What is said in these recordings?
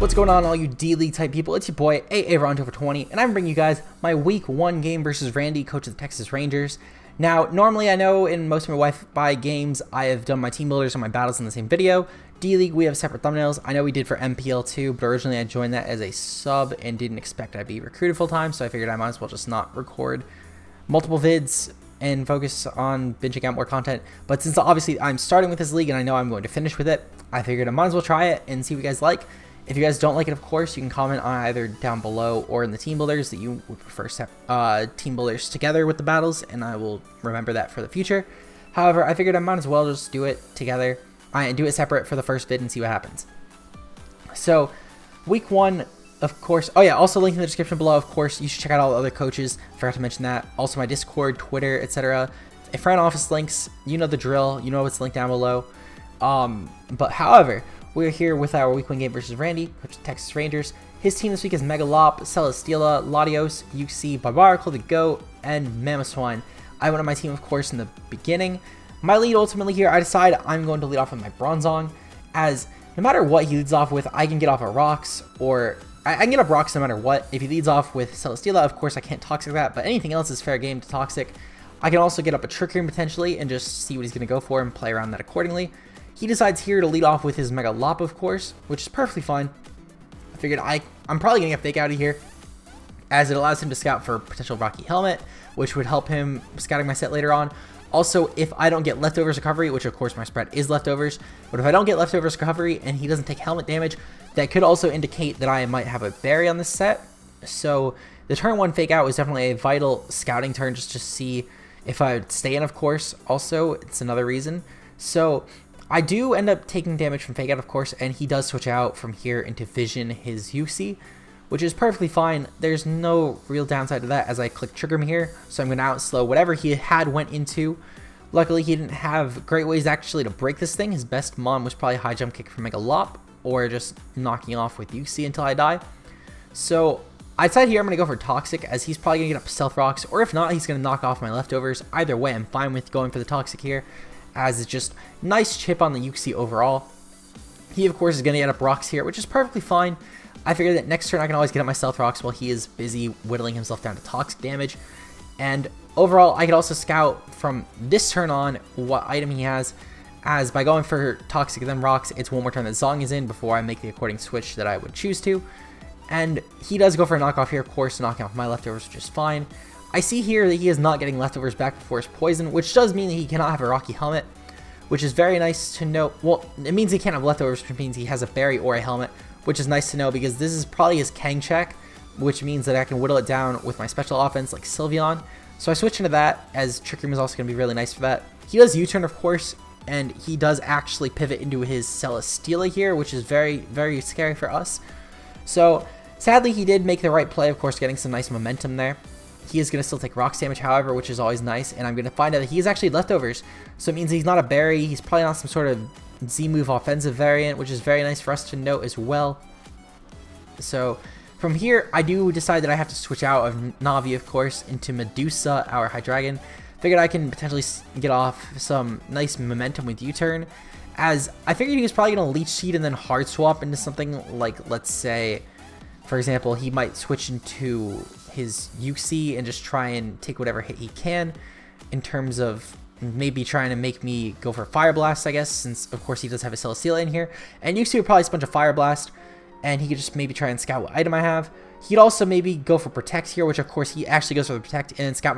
What's going on, all you D-League type people? It's your boy, AA20, and I'm bringing you guys my Week 1 game versus Randy, coach of the Texas Rangers. Now, normally I know in most of my Wi-Fi games, I have done my team builders and my battles in the same video. D-League, we have separate thumbnails. I know we did for MPL too, but originally I joined that as a sub and didn't expect I'd be recruited full time, so I figured I might as well just not record multiple vids and focus on binging out more content. But since obviously I'm starting with this league and I know I'm going to finish with it, I figured I might as well try it and see what you guys like. If you guys don't like it, of course, you can comment on either down below or in the team builders that you would prefer team builders together with the battles, and I will remember that for the future. However, I figured I might as well just do it together and do it separate for the first vid and see what happens. So, week 1, of course. Oh yeah, also link in the description below. Of course, you should check out all the other coaches. Forgot to mention that. Also my Discord, Twitter, etc. Front office links. You know the drill. You know what's linked down below. But however, we're here with our week 1 game versus Randy, coach of the Texas Rangers. His team this week is Mega Lop, Celesteela, Latios, UC, Barbarical, the Goat, and Mamoswine. I went on my team, of course, in the beginning. My lead ultimately here, I decide I'm going to lead off with my Bronzong, as no matter what he leads off with, I can get off of rocks, or I can get up rocks no matter what. If he leads off with Celesteela, of course I can't Toxic that, but anything else is fair game to Toxic. I can also get up a Trick Room potentially and just see what he's going to go for and play around that accordingly. He decides here to lead off with his Mega Lop, of course, which is perfectly fine. I figured I'm probably going to get Fake out of here, as it allows him to scout for potential Rocky Helmet, which would help him scouting my set later on. Also, if I don't get Leftovers Recovery, which of course my spread is Leftovers, but if I don't get Leftovers Recovery and he doesn't take Helmet damage, that could also indicate that I might have a Berry on this set. So the turn 1 Fake out was definitely a vital scouting turn just to see if I would stay in, of course. Also, it's another reason. So I do end up taking damage from Fake Out, of course, and he does switch out from here into Vision his UC, which is perfectly fine. There's no real downside to that as I click Trigger him here, so I'm going to outslow whatever he had went into. Luckily, he didn't have great ways actually to break this thing. His best mon was probably High Jump Kick from Mega Lop, or just knocking off with UC until I die. So I decided here I'm going to go for Toxic, as he's probably going to get up Stealth Rocks, or if not, he's going to knock off my Leftovers. Either way, I'm fine with going for the Toxic here, as it's just nice chip on the UC overall. He, of course, is going to get up Rocks here, which is perfectly fine. I figured that next turn I can always get up my Stealth Rocks while he is busy whittling himself down to Toxic damage. And overall, I could also scout from this turn on what item he has, as by going for Toxic and then Rocks, it's one more turn that Zong is in before I make the according switch that I would choose to. And he does go for a knockoff here, of course, knocking off my Leftovers, which is fine. I see here that he is not getting Leftovers back before his Poison, which does mean that he cannot have a Rocky Helmet, which is very nice to know. Well, it means he can't have Leftovers, which means he has a Berry or a Helmet, which is nice to know because this is probably his Kang check, which means that I can whittle it down with my special offense like Sylveon. So I switch into that, as Trick Room is also going to be really nice for that. He does U-turn, of course, and he does actually pivot into his Celesteela here, which is very, very scary for us. So sadly, he did make the right play, of course, getting some nice momentum there. He is going to still take Rocks damage, however, which is always nice, and I'm going to find out that he is actually Leftovers, so it means he's not a Berry. He's probably not some sort of Z-move offensive variant, which is very nice for us to note as well. So from here, I do decide that I have to switch out of Navi, of course, into Medusa, our Hydreigon. Figured I can potentially get off some nice momentum with U-turn, as I figured he was probably going to Leech Seed and then Hard Swap into something like, let's say, for example, he might switch into his UC and just try and take whatever hit he can in terms of maybe trying to make me go for Fire Blast, I guess, since of course he does have a Celesteela in here. And UC would probably sponge a Fire Blast, and he could just maybe try and scout what item I have. He'd also maybe go for Protect here, which of course he actually goes for the Protect, and then scout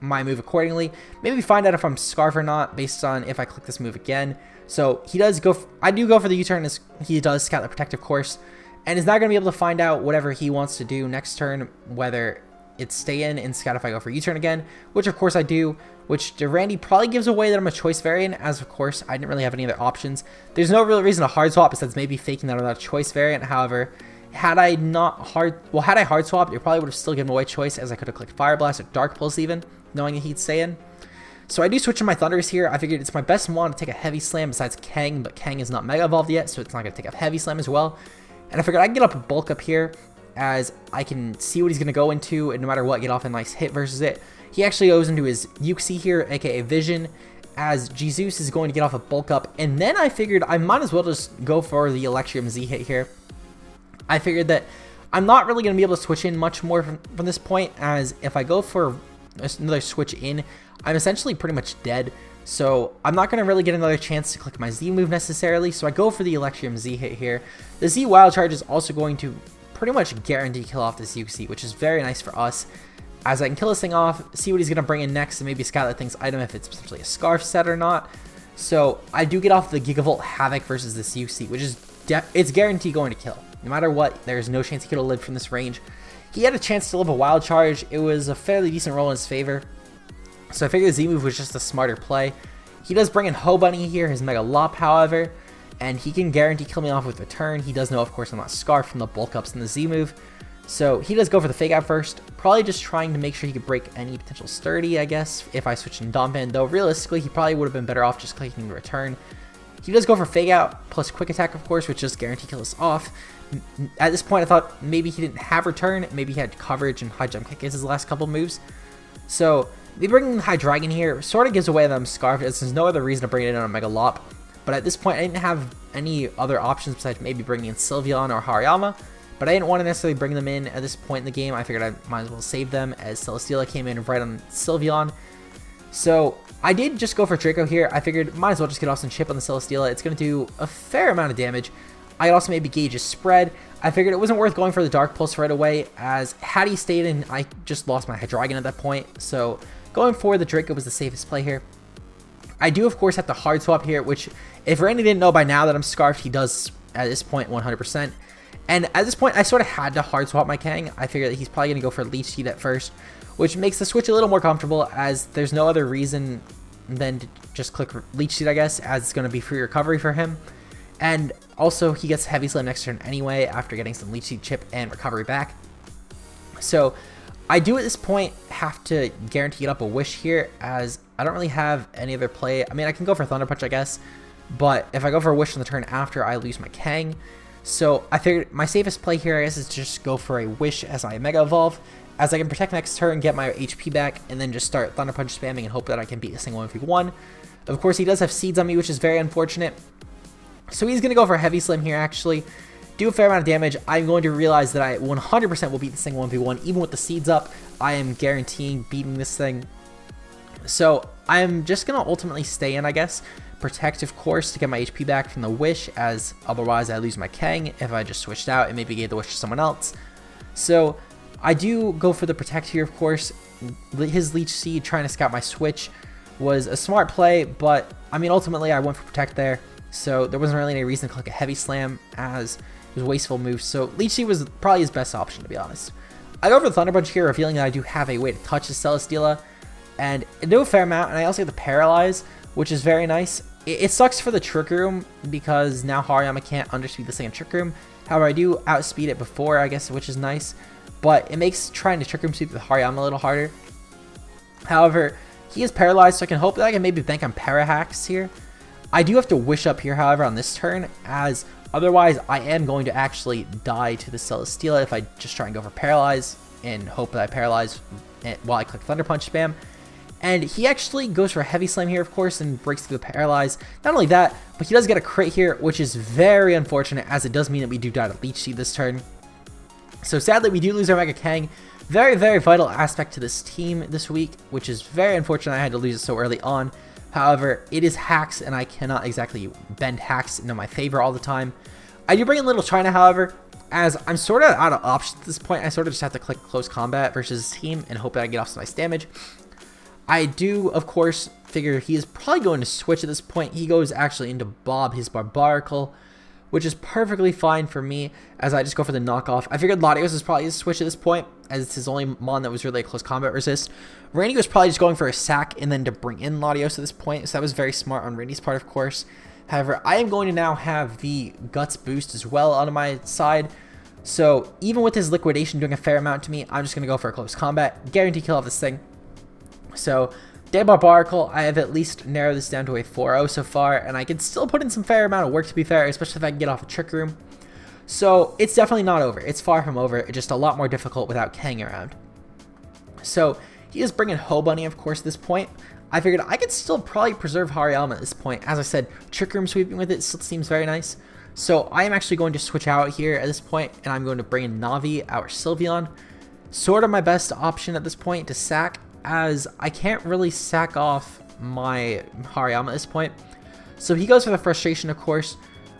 my move accordingly. Maybe find out if I'm Scarf or not based on if I click this move again. So he does go, I do go for the U-turn, as he does scout the Protect, of course, and is not going to be able to find out whatever he wants to do next turn, whether it's stay in and scout if I go for U-turn again, which of course I do, which Randy probably gives away that I'm a choice variant, as of course I didn't really have any other options. There's no real reason to hard swap besides maybe faking that I'm not a choice variant. However, had I hard swapped, it probably would have still given away choice, as I could have clicked Fire Blast or Dark Pulse even, knowing that he'd stay in. So I do switch to my Thundurus here. I figured it's my best mon to take a Heavy Slam besides Kang, but Kang is not Mega Evolved yet, so it's not going to take a Heavy Slam as well. And I figured I can get up a Bulk Up here, as I can see what he's going to go into, and no matter what, get off a nice hit versus it. He actually goes into his UC here, aka Vision, as Jesus is going to get off a Bulk Up, and then I figured I might as well just go for the Electrium Z hit here. I figured that I'm not really going to be able to switch in much more from this point, as if I go for another switch in, I'm essentially pretty much dead. So I'm not going to really get another chance to click my Z move necessarily, so I go for the Electrium Z hit here. The Z Wild Charge is also going to pretty much guarantee kill off this UC, which is very nice for us, as I can kill this thing off, see what he's going to bring in next, and maybe scout that thing's item if it's potentially a Scarf set or not. So I do get off the Gigavolt Havoc versus this UC, which is it's guaranteed going to kill. No matter what, there's no chance he could have lived from this range. He had a chance to live a Wild Charge. It was a fairly decent roll in his favor. So I figured the Z move was just a smarter play. He does bring in Ho-Bunny here, his Mega Lop, however, and he can guarantee kill me off with a turn. He does know, of course, I'm not Scarf from the bulk ups in the Z move. So he does go for the Fake Out first, probably just trying to make sure he could break any potential Sturdy, I guess, if I switch in Donphan, though realistically he probably would have been better off just clicking the return. He does go for Fake Out plus Quick Attack, of course, which just guarantee kill us off. At this point I thought maybe he didn't have return, maybe he had coverage and High Jump Kick as his last couple moves. So they bring in High Dragon here, sort of gives away that I'm Scarf, as there's no other reason to bring it in on a Mega Lop. But at this point I didn't have any other options besides maybe bringing in Sylveon or Hariyama. But I didn't want to necessarily bring them in at this point in the game. I figured I might as well save them, as Celesteela came in right on Sylveon. So I did just go for Draco here. I figured might as well just get off some chip on the Celesteela. It's going to do a fair amount of damage. I also maybe gauge his spread. I figured it wasn't worth going for the Dark Pulse right away, as had he stayed in, I just lost my Hydreigon at that point. So going for the Draco was the safest play here. I do, of course, have to hard swap here, which if Randy didn't know by now that I'm Scarfed, he does at this point 100%. And at this point, I sort of had to hard swap my Kang. I figured that he's probably going to go for Leech Seed at first, which makes the switch a little more comfortable, as there's no other reason than to just click Leech Seed, I guess, as it's going to be free recovery for him. And also, he gets Heavy Slam next turn anyway, after getting some Leech Seed chip and recovery back. So I do at this point have to guarantee up a Wish here, as I don't really have any other play. I mean, I can go for Thunder Punch, I guess, but if I go for a Wish on the turn after, I lose my Kang. So I figured my safest play here, I guess, is to just go for a Wish as I Mega Evolve, as I can protect next turn, get my HP back, and then just start Thunder Punch spamming and hope that I can beat a single 1v1. Of course, he does have Seeds on me, which is very unfortunate. So he's going to go for a Heavy Slam here, actually. Do a fair amount of damage. I'm going to realize that I 100% will beat the single 1v1. Even with the Seeds up, I am guaranteeing beating this thing. So I'm just going to ultimately stay in, I guess. Protect, of course, to get my HP back from the Wish, as otherwise I lose my Kang if I just switched out and maybe gave the Wish to someone else. So I do go for the Protect here, of course. His Leech Seed trying to scout my switch was a smart play, but I mean, ultimately I went for Protect there, so there wasn't really any reason to click a Heavy Slam, as it was a wasteful move. So Leech Seed was probably his best option, to be honest. I go for the Thunder Punch here, revealing that I do have a way to touch the Celesteela, and I do a fair amount, and I also get the Paralyze, which is very nice. It sucks for the Trick Room, because now Hariyama can't underspeed the second Trick Room. However, I do outspeed it before, I guess, which is nice. But it makes trying to Trick Room sweep with Hariyama a little harder. However, he is paralyzed, so I can hope that I can maybe bank on Parahacks here. I do have to Wish up here, however, on this turn, as otherwise I am going to actually die to the Celesteela if I just try and go for Paralyze and hope that I paralyze while I click Thunder Punch spam. And he actually goes for a Heavy Slam here, of course, and breaks through the Paralyze. Not only that, but he does get a crit here, which is very unfortunate, as it does mean that we do die to Leech Seed this turn. So sadly, we do lose our Mega Kang. Very, very vital aspect to this team this week, which is very unfortunate I had to lose it so early on. However, it is hacks, and I cannot exactly bend hacks into my favor all the time. I do bring in Little China, however, as I'm sort of out of options at this point. I sort of just have to click Close Combat versus his team and hope that I get off some nice damage. I do, of course, figure he is probably going to switch at this point. He goes actually into Bob, his Barbaracle, which is perfectly fine for me, as I just go for the knockoff. I figured Latios is probably his switch at this point, as it's his only mon that was really a close combat resist. Randy was probably just going for a sack and then to bring in Latios at this point, so that was very smart on Randy's part, of course. However, I am going to now have the Guts boost as well on my side. So even with his Liquidation doing a fair amount to me, I'm just going to go for a close combat. Guarantee kill off this thing. So Dead Barbaracle, I have at least narrowed this down to a 4-0 so far, and I can still put in some fair amount of work, to be fair, especially if I can get off a Trick Room. So it's definitely not over. It's far from over. It's just a lot more difficult without Kang around. So he is bringing Ho-Bunny, of course, at this point. I figured I could still probably preserve Hariyama at this point. As I said, Trick Room sweeping with it still seems very nice. So I am actually going to switch out here at this point, and I'm going to bring in Navi, our Sylveon. Sort of my best option at this point to sack, as I can't really sack off my Hariyama at this point. So he goes for the Frustration, of course,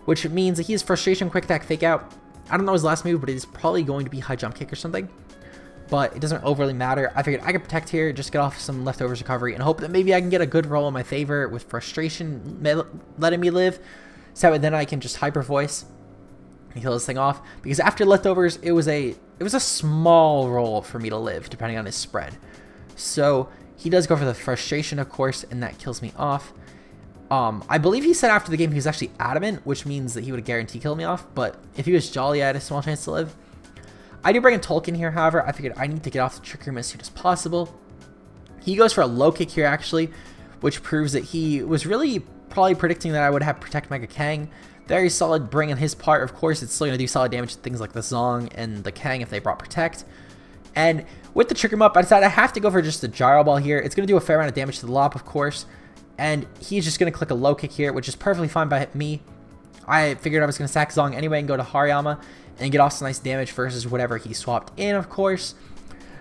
which means that he has Frustration, Quick Attack, Fake Out. I don't know his last move, but it is probably going to be High Jump Kick or something. But it doesn't overly matter. I figured I could Protect here, just get off some Leftovers recovery, and hope that maybe I can get a good roll in my favor with Frustration letting me live. So then I can just Hyper Voice and kill this thing off. Because after Leftovers, it was a small roll for me to live, depending on his spread. So he does go for the Frustration, of course, and that kills me off. I believe he said after the game he was actually adamant, which means that he would guarantee kill me off. But if he was jolly, I had a small chance to live. I do bring in Tolkien here, however. I figured I need to get off the Trick Room as soon as possible. He goes for a low kick here, actually, which proves that he was really probably predicting that I would have Protect Mega Kang. Very solid bring on his part. Of course, it's still going to do solid damage to things like the Zong and the Kang if they brought Protect. And with the Trick Room up, I decided I have to go for just the Gyro Ball here. It's going to do a fair amount of damage to the Lop, of course. And he's just going to click a low kick here, which is perfectly fine by me. I figured I was going to sack Zong anyway and go to Hariyama and get off some nice damage versus whatever he swapped in, of course.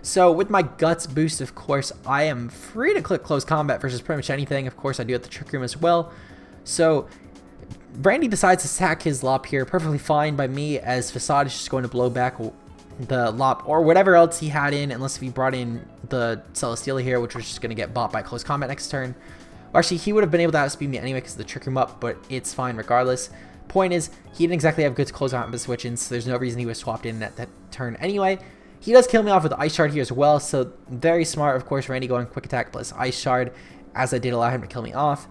So with my Guts boost, of course, I am free to click Close Combat versus pretty much anything. Of course, I do have the Trick Room as well. So Brandy decides to sack his Lop here, perfectly fine by me, as Facade is just going to blow back the Lop or whatever else he had in, unless if he brought in the Celesteela here, which was just going to get bought by Close Combat next turn. Actually, he would have been able to outspeed me anyway because of the Trick Room up, but it's fine regardless. Point is, he didn't exactly have good Close Combat switch in, so there's no reason he was swapped in at that turn anyway. He does kill me off with the Ice Shard here as well, so very smart, of course, Randy going Quick Attack plus Ice Shard, as I did allow him to kill me off.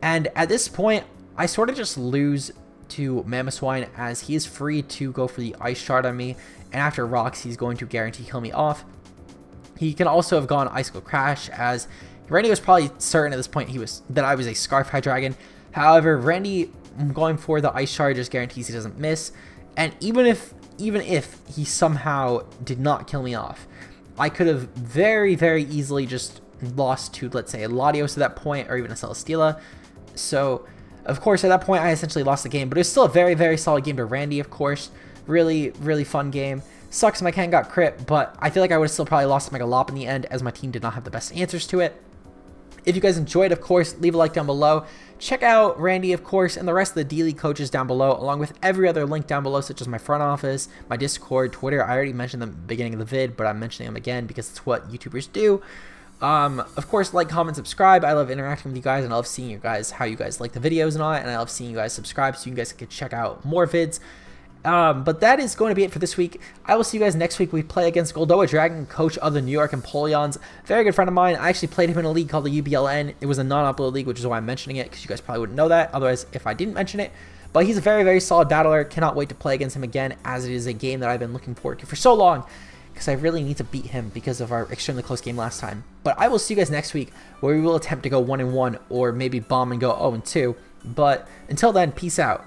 And at this point, I sort of just lose to Mamoswine, as he is free to go for the Ice Shard on me, and after Rocks, he's going to guarantee kill me off. He can also have gone Icicle Crash, as Randy was probably certain at this point that I was a Scarf Hydreigon. However, Randy going for the Ice Shard just guarantees he doesn't miss, and even if he somehow did not kill me off, I could have very, very easily just lost to, let's say, a Latios at that point, or even a Celesteela. So, of course, at that point, I essentially lost the game, but it was still a very, very solid game to Randy, of course. Really, really fun game. Sucks my Kang got crit, but I feel like I would have still probably lost Mega Lop in the end, as my team did not have the best answers to it. If you guys enjoyed, of course, leave a like down below. Check out Randy, of course, and the rest of the D-League coaches down below, along with every other link down below, such as my front office, my Discord, Twitter. I already mentioned them at the beginning of the vid, but I'm mentioning them again because it's what YouTubers do. Of course, like, comment, subscribe. I love interacting with you guys, and I love seeing you guys, how you guys like the videos and all that, and I love seeing you guys subscribe so you guys can check out more vids. But that is going to be it for this week. I will see you guys next week. We play against Goldoa Dragon, coach of the New York Empoleons. Very good friend of mine. I actually played him in a league called the UBLN. It was a non-upload league, which is why I'm mentioning it, because you guys probably wouldn't know that otherwise if I didn't mention it. But he's a very, very solid battler. Cannot wait to play against him again, as it is a game that I've been looking forward to for so long, because I really need to beat him because of our extremely close game last time. But I will see you guys next week, where we will attempt to go 1-1, or maybe bomb and go 0-2. But until then, peace out.